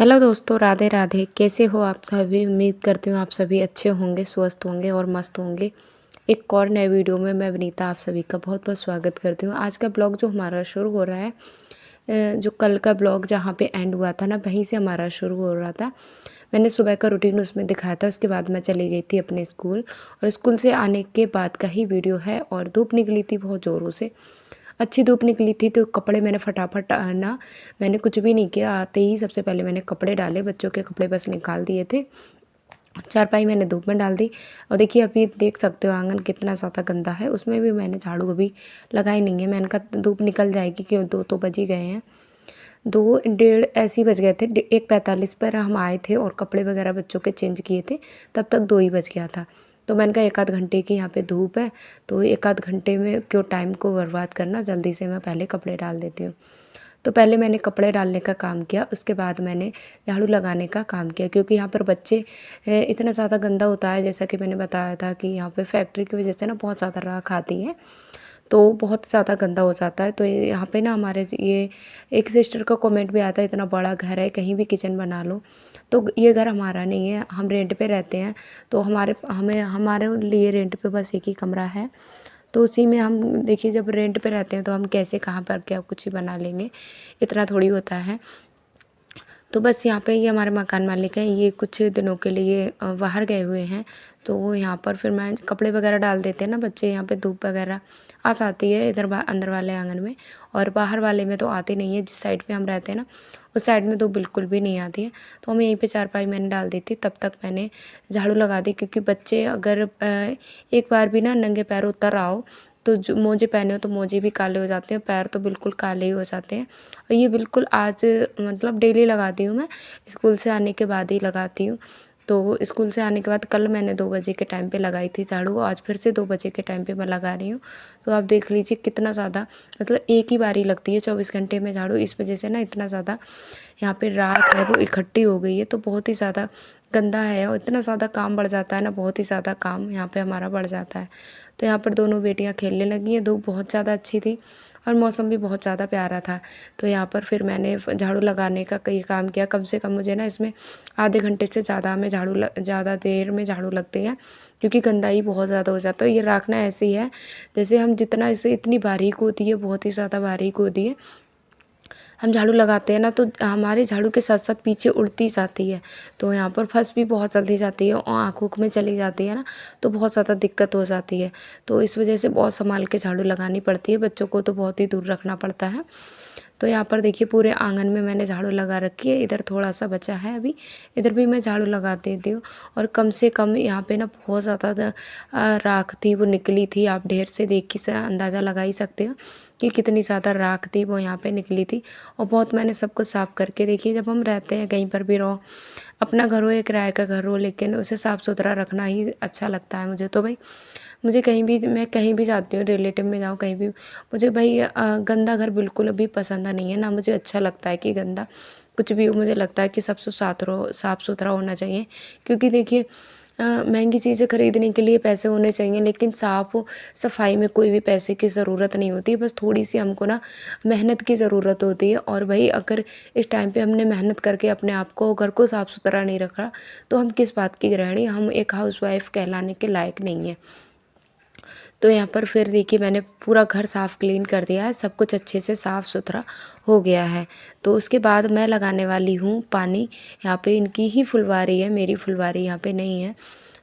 Hello दोस्तों, राधे राधे। कैसे हो आप सभी? उम्मीद करती हूँ आप सभी अच्छे होंगे, स्वस्थ होंगे और मस्त होंगे। एक और नए वीडियो में मैं विनीता आप सभी का बहुत बहुत स्वागत करती हूँ। आज का ब्लॉग जो हमारा शुरू हो रहा है, जो कल का ब्लॉग जहाँ पे एंड हुआ था ना, वहीं से हमारा शुरू हो रहा था। मैंने सुबह का रूटीन उसमें दिखाया था। उसके बाद मैं चली गई थी अपने स्कूल, और स्कूल से आने के बाद का ही वीडियो है। और धूप निकली थी बहुत ज़ोरों से, अच्छी धूप निकली थी, तो कपड़े मैंने फटाफट ना, मैंने कुछ भी नहीं किया। आते ही सबसे पहले मैंने कपड़े डाले, बच्चों के कपड़े बस निकाल दिए थे। चारपाई मैंने धूप में डाल दी। और देखिए अभी देख सकते हो आंगन कितना ज़्यादा गंदा है। उसमें भी मैंने झाड़ू अभी लगाई नहीं है। मैंने कहा धूप निकल जाएगी, क्यों 2 तो बज ही गए हैं। 2 डेढ़ ऐसे ही बज गए थे। 1:45 पर हम आए थे और कपड़े वगैरह बच्चों के चेंज किए थे, तब तक 2 ही बज गया था। तो मैंने कहा 1 आध घंटे की यहाँ पे धूप है, तो 1 आध घंटे में क्यों टाइम को बर्बाद करना, जल्दी से मैं पहले कपड़े डाल देती हूँ। तो पहले मैंने कपड़े डालने का काम किया, उसके बाद मैंने झाड़ू लगाने का काम किया, क्योंकि यहाँ पर बच्चे इतना ज़्यादा गंदा होता है। जैसा कि मैंने बताया था कि यहाँ पे फैक्ट्री की वजह से ना बहुत ज़्यादा राख आती है, तो बहुत ज़्यादा गंदा हो जाता है। तो यहाँ पे ना हमारे ये एक सिस्टर का कमेंट भी आता है, इतना बड़ा घर है, कहीं भी किचन बना लो। तो ये घर हमारा नहीं है, हम रेंट पे रहते हैं। तो हमारे लिए रेंट पे बस एक ही कमरा है। तो उसी में हम, देखिए जब रेंट पे रहते हैं तो हम कैसे कहाँ पर क्या कुछ ही बना लेंगे, इतना थोड़ी होता है। तो बस यहाँ पे ये हमारे मकान मालिक हैं, ये कुछ दिनों के लिए बाहर गए हुए हैं। तो यहाँ पर फिर मैं कपड़े वगैरह डाल देते हैं ना बच्चे, यहाँ पे धूप वगैरह आ जाती है इधर अंदर वाले आंगन में, और बाहर वाले में तो आती नहीं है। जिस साइड पे हम रहते हैं ना, उस साइड में तो बिल्कुल भी नहीं आती है। तो हम यहीं पे चारपाई मैंने डाल दी थी, तब तक मैंने झाड़ू लगा दी। क्योंकि बच्चे अगर एक बार भी ना नंगे पैर उतर आओ, तो जो मोजे पहने हो तो मोजे भी काले हो जाते हैं, पैर तो बिल्कुल काले ही हो जाते हैं। और ये बिल्कुल आज मतलब डेली लगाती हूँ मैं, स्कूल से आने के बाद ही लगाती हूँ। तो स्कूल से आने के बाद कल मैंने 2 बजे के टाइम पे लगाई थी झाड़ू, आज फिर से 2 बजे के टाइम पे मैं लगा रही हूँ। तो आप देख लीजिए कितना ज़्यादा, मतलब एक ही बारी लगती है 24 घंटे में झाड़ू। इस वजह से ना इतना ज़्यादा यहाँ पे राख है वो इकट्ठी हो गई है, तो बहुत ही ज़्यादा गंदा है और इतना ज़्यादा काम बढ़ जाता है ना, बहुत ही ज़्यादा काम यहाँ पे हमारा बढ़ जाता है। तो यहाँ पर दोनों बेटियाँ खेलने लगी हैं। धूप बहुत ज़्यादा अच्छी थी और मौसम भी बहुत ज़्यादा प्यारा था। तो यहाँ पर फिर मैंने झाड़ू लगाने का कई काम किया। कम से कम मुझे ना इसमें आधे घंटे से ज़्यादा हमें ज़्यादा देर में झाड़ू लगती है, क्योंकि गंदाई बहुत ज़्यादा हो जाता है। ये राखना ऐसी है जैसे हम जितना इसे, इतनी बारीक होती है, बहुत ही ज़्यादा बारीक होती है। हम झाड़ू लगाते हैं ना, तो हमारे झाड़ू के साथ साथ पीछे उड़ती जाती है। तो यहाँ पर फंस भी बहुत जल्दी जाती है और आँख ऊँख में चली जाती है ना, तो बहुत ज़्यादा दिक्कत हो जाती है। तो इस वजह से बहुत संभाल के झाड़ू लगानी पड़ती है, बच्चों को तो बहुत ही दूर रखना पड़ता है। तो यहाँ पर देखिए पूरे आंगन में मैंने झाड़ू लगा रखी है। इधर थोड़ा सा बचा है अभी, इधर भी मैं झाड़ू लगा देती हूँ। और कम से कम यहाँ पे ना बहुत ज़्यादा राख थी, वो निकली थी। आप ढेर से देख के से अंदाज़ा लगा ही सकते हो कि कितनी ज़्यादा राख थी वो यहाँ पे निकली थी। और बहुत मैंने सब कुछ साफ़ करके, देखिए जब हम रहते हैं कहीं पर भी रहो, अपना घर हो या किराए का घर हो, लेकिन उसे साफ़ सुथरा रखना ही अच्छा लगता है मुझे। तो भाई मुझे कहीं भी, मैं कहीं भी जाती हूँ, रिलेटिव में जाऊँ कहीं भी, मुझे भाई गंदा घर बिल्कुल भी पसंद नहीं है ना। मुझे अच्छा लगता है कि गंदा कुछ भी हो, मुझे लगता है कि सबसे साफ़ सुथरा होना चाहिए। क्योंकि देखिए महंगी चीज़ें खरीदने के लिए पैसे होने चाहिए, लेकिन साफ़ सफाई में कोई भी पैसे की ज़रूरत नहीं होती। बस थोड़ी सी हमको ना मेहनत की ज़रूरत होती है। और भाई अगर इस टाइम पे हमने मेहनत करके अपने आप को, घर को साफ़ सुथरा नहीं रखा, तो हम किस बात की गृहिणी, हम एक हाउसवाइफ कहलाने के लायक नहीं है। तो यहाँ पर फिर देखिए मैंने पूरा घर साफ़ क्लीन कर दिया है, सब कुछ अच्छे से साफ़ सुथरा हो गया है। तो उसके बाद मैं लगाने वाली हूँ पानी। यहाँ पे इनकी ही फुलवारी है, मेरी फुलवारी यहाँ पे नहीं है।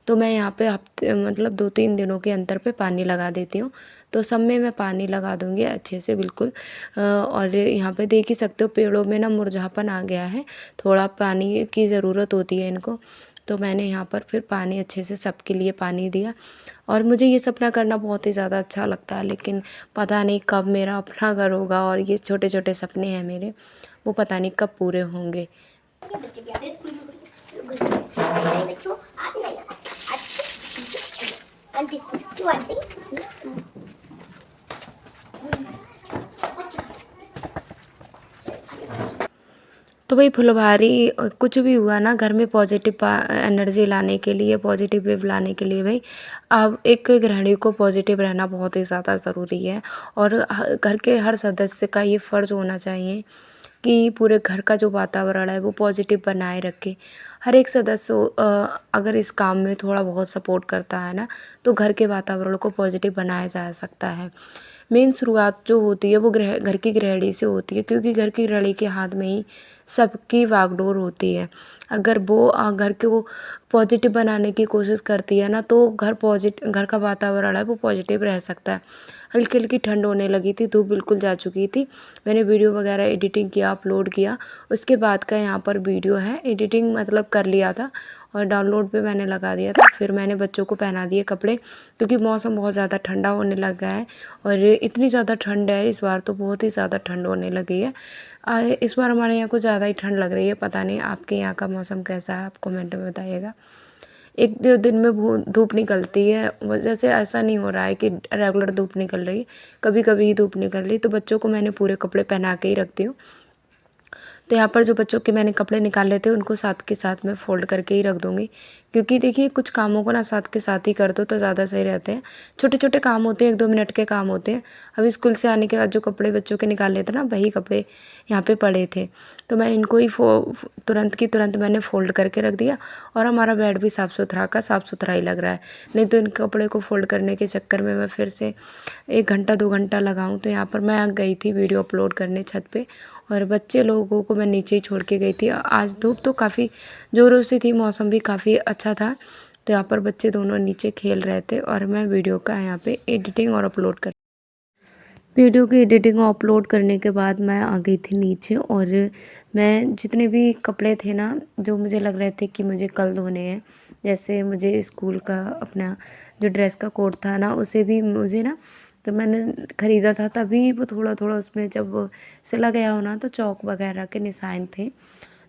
तो मैं यहाँ पे हफ्ते, मतलब 2-3 दिनों के अंतर पे पानी लगा देती हूँ। तो सब में मैं पानी लगा दूँगी अच्छे से बिल्कुल। और यहाँ पे देख ही सकते हो पेड़ों में ना मुरझापन आ गया है, थोड़ा पानी की ज़रूरत होती है इनको। तो मैंने यहाँ पर फिर पानी अच्छे से सबके लिए पानी दिया। और मुझे ये सपना करना बहुत ही ज़्यादा अच्छा लगता है, लेकिन पता नहीं कब मेरा अपना घर होगा, और ये छोटे छोटे सपने हैं मेरे, वो पता नहीं कब पूरे होंगे। तो भाई फुलवारी कुछ भी हुआ ना, घर में पॉजिटिव एनर्जी लाने के लिए, पॉजिटिव वेव लाने के लिए भाई अब एक गृहिणी को पॉजिटिव रहना बहुत ही ज़्यादा ज़रूरी है। और घर के हर सदस्य का ये फ़र्ज़ होना चाहिए कि पूरे घर का जो वातावरण है वो पॉजिटिव बनाए रखे। हर एक सदस्य अगर इस काम में थोड़ा बहुत सपोर्ट करता है ना, तो घर के वातावरण को पॉजिटिव बनाया जा सकता है। मेन शुरुआत जो होती है वो घर की गृहिणी से होती है, क्योंकि घर की गृहिणी के हाथ में ही सबकी वागडोर होती है। अगर वो घर को पॉजिटिव बनाने की कोशिश करती है ना, तो घर का वातावरण है वो पॉजिटिव रह सकता है। हल्की हल्की ठंड होने लगी थी, धूप बिल्कुल जा चुकी थी। मैंने वीडियो वगैरह एडिटिंग किया, अपलोड किया, उसके बाद का यहाँ पर वीडियो है। एडिटिंग मतलब कर लिया था और डाउनलोड पे मैंने लगा दिया था। फिर मैंने बच्चों को पहना दिए कपड़े, क्योंकि मौसम बहुत ज़्यादा ठंडा होने लगा है। और इतनी ज़्यादा ठंड है इस बार, तो बहुत ही ज़्यादा ठंड होने लगी है। इस बार हमारे यहाँ कुछ ज़्यादा ही ठंड लग रही है। पता नहीं आपके यहाँ का मौसम कैसा है, आप कमेंट में बताइएगा। एक दो दिन में धूप निकलती है, जैसे ऐसा नहीं हो रहा है कि रेगुलर धूप निकल रही है, कभी कभी ही धूप निकल रही है। तो बच्चों को मैंने पूरे कपड़े पहना के ही रखती हूँ। तो यहाँ पर जो बच्चों के मैंने कपड़े निकाल लेते हैं उनको साथ के साथ मैं फ़ोल्ड करके ही रख दूँगी, क्योंकि देखिए कुछ कामों को ना साथ के साथ ही कर दो तो ज़्यादा सही रहते हैं। छोटे छोटे काम होते हैं, 1-2 मिनट के काम होते हैं। अभी स्कूल से आने के बाद जो कपड़े बच्चों के निकाल लेते ना, वही कपड़े यहाँ पे पड़े थे, तो मैं इनको ही तुरंत की तुरंत मैंने फ़ोल्ड करके रख दिया। और हमारा बेड भी साफ़ सुथरा ही लग रहा है। नहीं तो इन कपड़े को फ़ोल्ड करने के चक्कर में मैं फिर से 1 घंटा 2 घंटा लगाऊँ। तो यहाँ पर मैं गई थी वीडियो अपलोड करने छत पे, और बच्चे लोगों को मैं नीचे ही छोड़ के गई थी। आज धूप तो काफ़ी ज़ोरों से थी, मौसम भी काफ़ी अच्छा था। तो यहाँ पर बच्चे दोनों नीचे खेल रहे थे और मैं वीडियो का यहाँ पे एडिटिंग और अपलोड कर वीडियो की एडिटिंग और अपलोड करने के बाद मैं आ गई थी नीचे। और मैं जितने भी कपड़े थे ना, जो मुझे लग रहे थे कि मुझे कल धोने हैं, जैसे मुझे स्कूल का अपना जो ड्रेस का कोड था ना, उसे भी मुझे ना, तो मैंने ख़रीदा था तभी वो थोड़ा थोड़ा उसमें जब सिला गया हो ना, तो चौक वगैरह के निशान थे।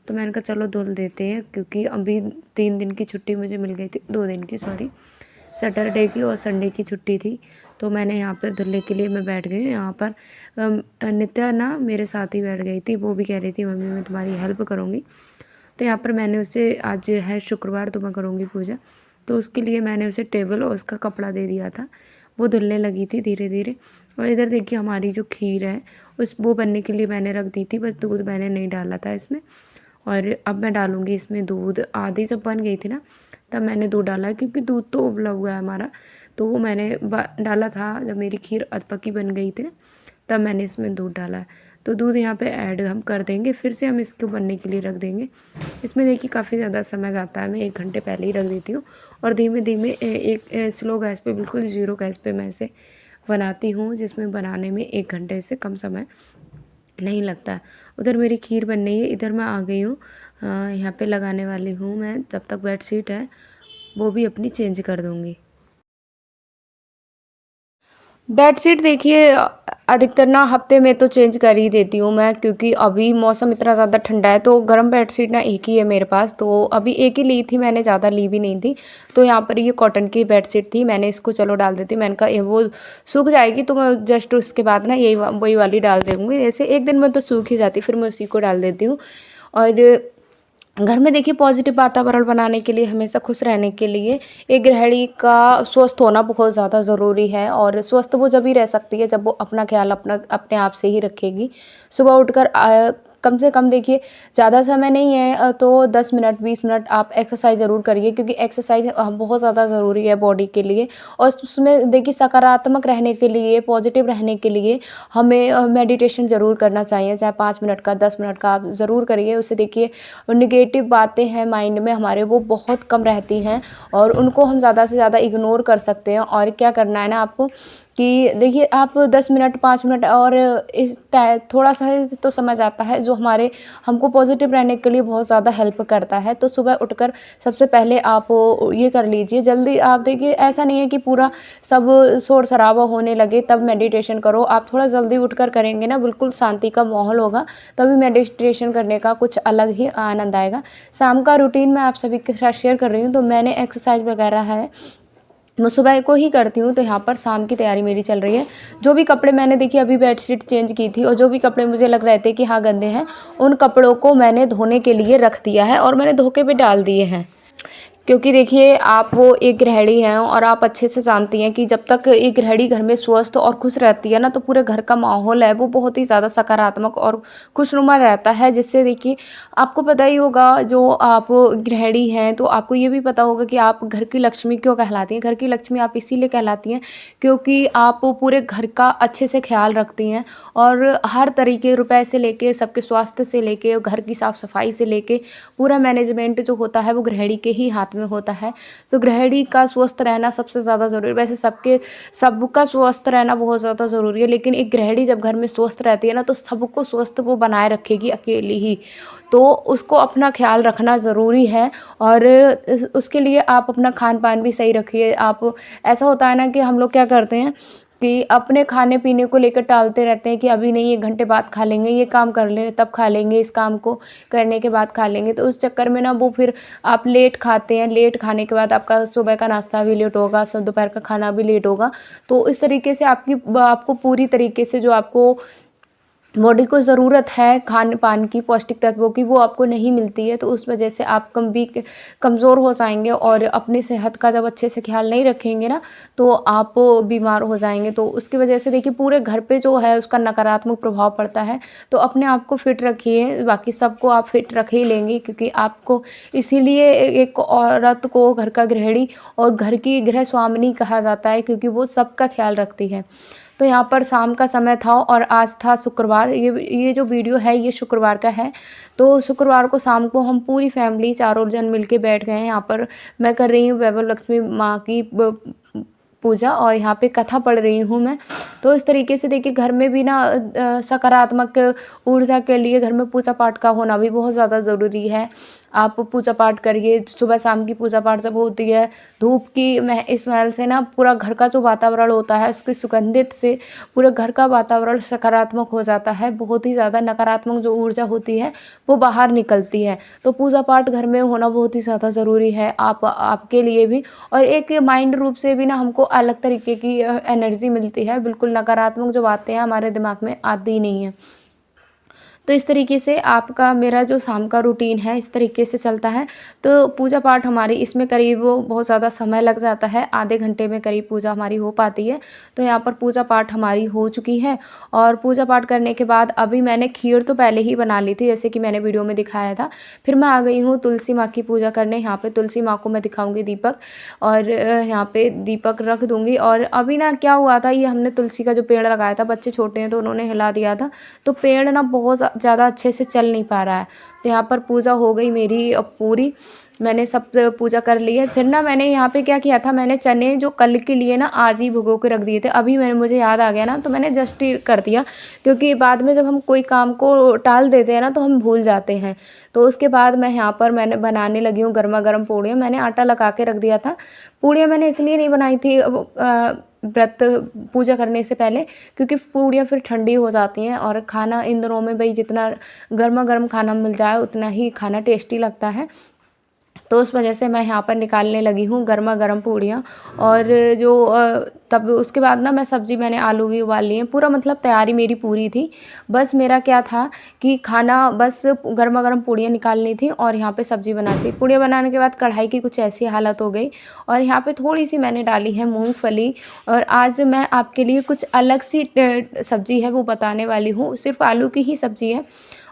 तो मैंने कहा चलो धुल देते हैं, क्योंकि अभी 3 दिन की छुट्टी मुझे मिल गई थी, 2 दिन की सॉरी, सैटरडे की और संडे की छुट्टी थी। तो मैंने यहाँ पर धुलने के लिए मैं बैठ गई। यहाँ पर नित्या ना मेरे साथ ही बैठ गई थी, वो भी कह रही थी मम्मी मैं तुम्हारी हेल्प करूँगी। तो यहाँ पर मैंने उसे, आज है शुक्रवार तो मैं करूँगी पूजा, तो उसके लिए मैंने उसे टेबल और उसका कपड़ा दे दिया था। वो धुलने लगी थी धीरे धीरे। और इधर देखिए हमारी जो खीर है वो बनने के लिए मैंने रख दी थी, बस दूध मैंने नहीं डाला था इसमें। और अब मैं डालूँगी इसमें दूध। आधी जब बन गई थी ना, तब मैंने दूध डाला, क्योंकि दूध तो उबला हुआ है हमारा, तो वो मैंने डाला था जब मेरी खीर अधपकी बन गई थी ना, तब मैंने इसमें दूध डाला। तो दूध यहाँ पे ऐड हम कर देंगे, फिर से हम इसको बनने के लिए रख देंगे। इसमें देखिए काफ़ी ज़्यादा समय जाता है, मैं 1 घंटे पहले ही रख देती हूँ। और धीमे धीमे एक स्लो गैस पे, बिल्कुल ज़ीरो गैस पे मैं इसे बनाती हूँ, जिसमें बनाने में 1 घंटे से कम समय नहीं लगता है। उधर मेरी खीर बन रही है, इधर मैं आ गई हूँ। यहाँ पे लगाने वाली हूँ मैं, तब तक बेडशीट है वो भी अपनी चेंज कर दूँगी। बेडशीट देखिए अधिकतर ना हफ्ते में तो चेंज कर ही देती हूँ मैं, क्योंकि अभी मौसम इतना ज़्यादा ठंडा है, तो गर्म बेडशीट ना एक ही है मेरे पास, तो अभी एक ही ली थी मैंने, ज़्यादा ली भी नहीं थी। तो यहाँ पर ये कॉटन की बेडशीट थी, मैंने इसको चलो डाल देती हूँ। मैंने कहा ये वो सूख जाएगी तो मैं जस्ट उसके बाद ना वही वाली डाल दूँगी। जैसे एक दिन में तो सूख ही जाती, फिर मैं उसी को डाल देती हूँ। और घर में देखिए पॉजिटिव वातावरण बनाने के लिए, हमेशा खुश रहने के लिए एक गृहिणी का स्वस्थ होना बहुत ज़्यादा ज़रूरी है। और स्वस्थ वो जब ही रह सकती है जब वो अपना ख्याल अपने आप से ही रखेगी। सुबह उठकर कम से कम देखिए ज़्यादा समय नहीं है, तो 10 मिनट 20 मिनट आप एक्सरसाइज ज़रूर करिए, क्योंकि एक्सरसाइज बहुत ज़्यादा ज़रूरी है बॉडी के लिए। और उसमें देखिए सकारात्मक रहने के लिए, पॉजिटिव रहने के लिए हमें मेडिटेशन ज़रूर करना चाहिए, चाहे 5 मिनट का 10 मिनट का आप ज़रूर करिए। उससे देखिए निगेटिव बातें हैं माइंड में हमारे, वो बहुत कम रहती हैं और उनको हम ज़्यादा से ज़्यादा इग्नोर कर सकते हैं। और क्या करना है ना आपको, कि देखिए आप 10 मिनट 5 मिनट और इस थोड़ा सा तो समझ आता है, जो हमको पॉजिटिव रहने के लिए बहुत ज़्यादा हेल्प करता है। तो सुबह उठकर सबसे पहले आप ये कर लीजिए जल्दी। आप देखिए ऐसा नहीं है कि पूरा सब शोर शराबा होने लगे तब मेडिटेशन करो, आप थोड़ा जल्दी उठकर करेंगे ना, बिल्कुल शांति का माहौल होगा, तभी मेडिटेशन करने का कुछ अलग ही आनंद आएगा। शाम का रूटीन मैं आप सभी के साथ शेयर कर रही हूँ। तो मैंने एक्सरसाइज वगैरह है मैं सुबह को ही करती हूँ, तो यहाँ पर शाम की तैयारी मेरी चल रही है। जो भी कपड़े मैंने देखिए अभी बेडशीट चेंज की थी, और जो भी कपड़े मुझे लग रहे थे कि हाँ गंदे हैं, उन कपड़ों को मैंने धोने के लिए रख दिया है और मैंने धोके पे डाल दिए हैं। क्योंकि देखिए आप वो एक गृहिणी हैं और आप अच्छे से जानती हैं कि जब तक एक गृहिणी घर में स्वस्थ और खुश रहती है ना, तो पूरे घर का माहौल है वो बहुत ही ज़्यादा सकारात्मक और खुशनुमा रहता है। जिससे देखिए आपको पता ही होगा, जो आप गृहिणी हैं तो आपको ये भी पता होगा कि आप घर की लक्ष्मी क्यों कहलाती हैं। घर की लक्ष्मी आप इसीलिए कहलाती हैं क्योंकि आप पूरे घर का अच्छे से ख्याल रखती हैं और हर तरीके, रुपए से लेके, सबके स्वास्थ्य से लेके, घर की साफ सफाई से लेके पूरा मैनेजमेंट जो होता है वो गृहिणी के ही हाथ में होता है। तो गृहिणी का स्वस्थ रहना सबसे ज़्यादा ज़रूरी है। वैसे सबका स्वस्थ रहना बहुत ज़्यादा ज़रूरी है, लेकिन एक गृहिणी जब घर में स्वस्थ रहती है ना, तो सबको स्वस्थ वो बनाए रखेगी अकेली ही। तो उसको अपना ख्याल रखना ज़रूरी है और उसके लिए आप अपना खान पान भी सही रखिए। आप, ऐसा होता है ना कि हम लोग क्या करते हैं कि अपने खाने पीने को लेकर टालते रहते हैं कि अभी नहीं, 1 घंटे बाद खा लेंगे, ये काम कर लें तब खा लेंगे, इस काम को करने के बाद खा लेंगे। तो उस चक्कर में ना वो फिर आप लेट खाते हैं। लेट खाने के बाद आपका सुबह का नाश्ता भी लेट होगा, सब दोपहर का खाना भी लेट होगा। तो इस तरीके से आपको पूरी तरीके से जो आपको बॉडी को ज़रूरत है खान पान की, पौष्टिक तत्वों की, वो आपको नहीं मिलती है। तो उस वजह से आप कमज़ोर हो जाएंगे और अपनी सेहत का जब अच्छे से ख्याल नहीं रखेंगे ना, तो आप बीमार हो जाएंगे। तो उसकी वजह से देखिए पूरे घर पे जो है उसका नकारात्मक प्रभाव पड़ता है। तो अपने आप को फिट रखिए, बाकी सबको आप फिट रख ही लेंगे, क्योंकि आपको इसीलिए एक औरत को घर का गृहिणी और घर की गृह स्वामिनी कहा जाता है, क्योंकि वो सबका ख्याल रखती है। तो यहाँ पर शाम का समय था और आज था शुक्रवार। ये जो वीडियो है ये शुक्रवार का है। तो शुक्रवार को शाम को हम पूरी फैमिली चारों जन मिलके बैठ गए हैं। यहाँ पर मैं कर रही हूँ वैभव लक्ष्मी माँ की पूजा और यहाँ पे कथा पढ़ रही हूँ मैं। तो इस तरीके से देखिए घर में भी ना सकारात्मक ऊर्जा के लिए घर में पूजा पाठ का होना भी बहुत ज़्यादा ज़रूरी है। आप पूजा पाठ करिए, सुबह शाम की पूजा पाठ जब होती है, धूप की स्मेल से ना पूरा घर का जो वातावरण होता है उसकी सुगंधित से पूरे घर का वातावरण सकारात्मक हो जाता है। बहुत ही ज़्यादा नकारात्मक जो ऊर्जा होती है वो बाहर निकलती है। तो पूजा पाठ घर में होना बहुत ही ज़्यादा ज़रूरी है आपके लिए भी। और एक माइंड रूप से भी ना हमको अलग तरीके की एनर्जी मिलती है। बिल्कुल नकारात्मक जो बातें हैं हमारे दिमाग में आती ही नहीं है। तो इस तरीके से आपका मेरा जो शाम का रूटीन है इस तरीके से चलता है। तो पूजा पाठ हमारी इसमें करीब बहुत ज़्यादा समय लग जाता है, आधे घंटे में करीब पूजा हमारी हो पाती है। तो यहाँ पर पूजा पाठ हमारी हो चुकी है और पूजा पाठ करने के बाद अभी मैंने खीर तो पहले ही बना ली थी, जैसे कि मैंने वीडियो में दिखाया था। फिर मैं आ गई हूँ तुलसी माँ की पूजा करने। यहाँ पे तुलसी माँ को मैं दिखाऊंगी दीपक, और यहाँ पे दीपक रख दूंगी। और अभी ना क्या हुआ था, ये हमने तुलसी का जो पेड़ लगाया था, बच्चे छोटे हैं तो उन्होंने हिला दिया था, तो पेड़ ना बहुत ज़्यादा अच्छे से चल नहीं पा रहा है। तो यहाँ पर पूजा हो गई मेरी पूरी, मैंने सब पूजा कर ली है। फिर ना मैंने यहाँ पे क्या किया था, मैंने चने जो कल के लिए ना आज ही भिगो के रख दिए थे। अभी मुझे याद आ गया ना, तो मैंने जस्ट ही कर दिया, क्योंकि बाद में जब हम कोई काम को टाल देते हैं ना तो हम भूल जाते हैं। तो उसके बाद मैंने बनाने लगी हूँ गर्मा गर्म पूड़ियाँ। मैंने आटा लगा के रख दिया था। पूड़ियाँ मैंने इसलिए नहीं बनाई थी व्रत पूजा करने से पहले, क्योंकि पूड़ियाँ फिर ठंडी हो जाती हैं और खाना इन दिनों में भाई जितना गर्मा गर्म खाना मिल जाए उतना ही खाना टेस्टी लगता है। तो उस वजह से मैं यहाँ पर निकालने लगी हूँ गर्मा गर्म पूड़ियाँ। और जो तब उसके बाद ना मैंने आलू भी उबाल लिए हैं। पूरा मतलब तैयारी मेरी पूरी थी। बस मेरा क्या था कि खाना बस गर्मा गर्म पूड़ियाँ निकालनी थी और यहाँ पे सब्ज़ी बनानी थी। पूड़ियाँ बनाने के बाद कढ़ाई की कुछ ऐसी हालत हो गई और यहाँ पे थोड़ी सी मैंने डाली है मूंगफली। और आज मैं आपके लिए कुछ अलग सी सब्ज़ी है वो बताने वाली हूँ। सिर्फ आलू की ही सब्ज़ी है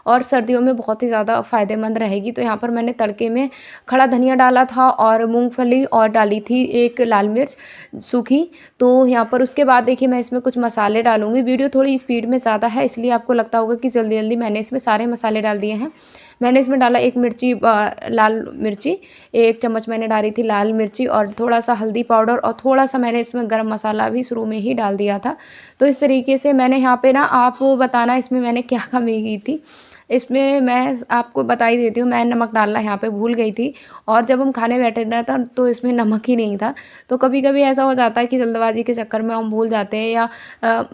और सर्दियों में बहुत ही ज़्यादा फ़ायदेमंद रहेगी। तो यहाँ पर मैंने तड़के में खड़ा धनिया डाला था और मूंगफली और डाली थी एक लाल मिर्च सूखी। तो यहाँ पर उसके बाद देखिए मैं इसमें कुछ मसाले डालूंगी। वीडियो थोड़ी स्पीड में ज़्यादा है इसलिए आपको लगता होगा कि जल्दी जल्दी मैंने इसमें सारे मसाले डाल दिए हैं। मैंने इसमें डाला लाल मिर्ची, 1 चम्मच मैंने डाली थी लाल मिर्ची, और थोड़ा सा हल्दी पाउडर, और थोड़ा सा मैंने इसमें गरम मसाला भी शुरू में ही डाल दिया था। तो इस तरीके से मैंने यहाँ पे ना, आप बताना इसमें मैंने क्या कमी की थी। इसमें मैं आपको बता ही देती हूँ, मैं नमक डालना यहाँ पे भूल गई थी और जब हम खाने बैठे ना था तो इसमें नमक ही नहीं था। तो कभी कभी ऐसा हो जाता है कि जल्दबाजी के चक्कर में हम भूल जाते हैं या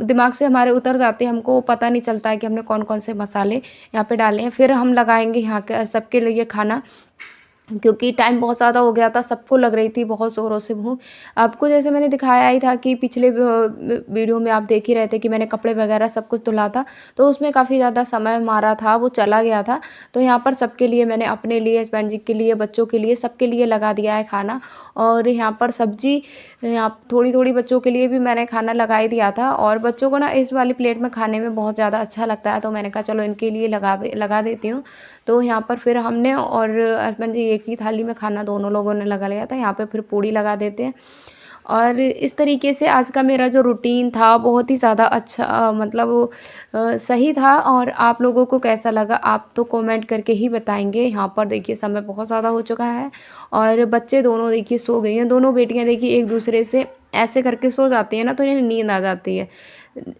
दिमाग से हमारे उतर जाते हैं, हमको पता नहीं चलता है कि हमने कौन कौन से मसाले यहाँ पे डाले हैं। फिर हम लगाएंगे यहाँ के सबके लिए खाना। क्योंकि टाइम बहुत ज़्यादा हो गया था, सबको लग रही थी बहुत ज़ोरों से भूख। आपको जैसे मैंने दिखाया ही था कि पिछले वीडियो में आप देख ही रहे थे कि मैंने कपड़े वगैरह सब कुछ धुला था, तो उसमें काफ़ी ज़्यादा समय हमारा था वो चला गया था। तो यहाँ पर सबके लिए मैंने अपने लिए, हस्बैंड जी के लिए, बच्चों के लिए, सबके लिए लगा दिया है खाना। और यहाँ पर सब्ज़ी यहाँ थोड़ी-थोड़ी बच्चों के लिए भी मैंने खाना लगा ही दिया था, और बच्चों को ना इस वाली प्लेट में खाने में बहुत ज़्यादा अच्छा लगता है, तो मैंने कहा चलो इनके लिए लगा देती हूँ। तो यहाँ पर फिर हमने और हस्बैंड जी एक ही थाली में खाना दोनों लोगों ने लगा लिया था। यहाँ पे फिर पूड़ी लगा देते हैं। और इस तरीके से आज का मेरा जो रूटीन था बहुत ही ज़्यादा अच्छा, मतलब सही था। और आप लोगों को कैसा लगा आप तो कमेंट करके ही बताएंगे। यहाँ पर देखिए समय बहुत ज़्यादा हो चुका है, और बच्चे दोनों देखिए सो गई हैं। दोनों बेटियाँ देखिए एक दूसरे से ऐसे करके सो जाती हैं ना, तो इन्हें नींद आ जाती है।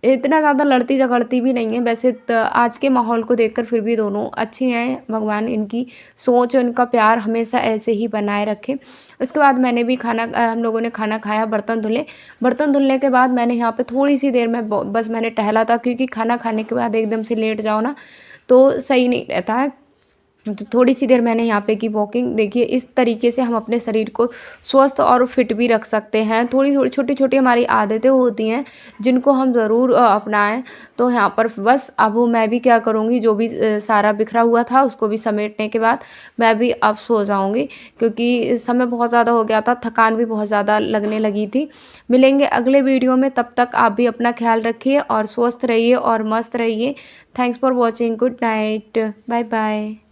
इतना ज़्यादा लड़ती झगड़ती भी नहीं है वैसे, आज के माहौल को देखकर फिर भी दोनों अच्छी हैं। भगवान इनकी सोच और इनका प्यार हमेशा ऐसे ही बनाए रखे। उसके बाद मैंने भी हम लोगों ने खाना खाया, बर्तन धुले। बर्तन धुलने के बाद मैंने यहाँ पे थोड़ी सी देर में बस मैंने टहला था, क्योंकि खाना खाने के बाद एकदम से लेट जाओ ना तो सही नहीं रहता है। तो थोड़ी-सी देर मैंने यहाँ पे की वॉकिंग। देखिए इस तरीके से हम अपने शरीर को स्वस्थ और फिट भी रख सकते हैं। थोड़ी-थोड़ी छोटी-छोटी हमारी आदतें होती हैं जिनको हम ज़रूर अपनाएँ। तो यहाँ पर बस अब मैं भी क्या करूँगी, जो भी सारा बिखरा हुआ था उसको भी समेटने के बाद मैं भी अब सो जाऊँगी, क्योंकि समय बहुत ज़्यादा हो गया था, थकान भी बहुत ज़्यादा लगने लगी थी। मिलेंगे अगले वीडियो में, तब तक आप भी अपना ख़्याल रखिए और स्वस्थ रहिए और मस्त रहिए। Thanks for watching. Good night. Bye bye.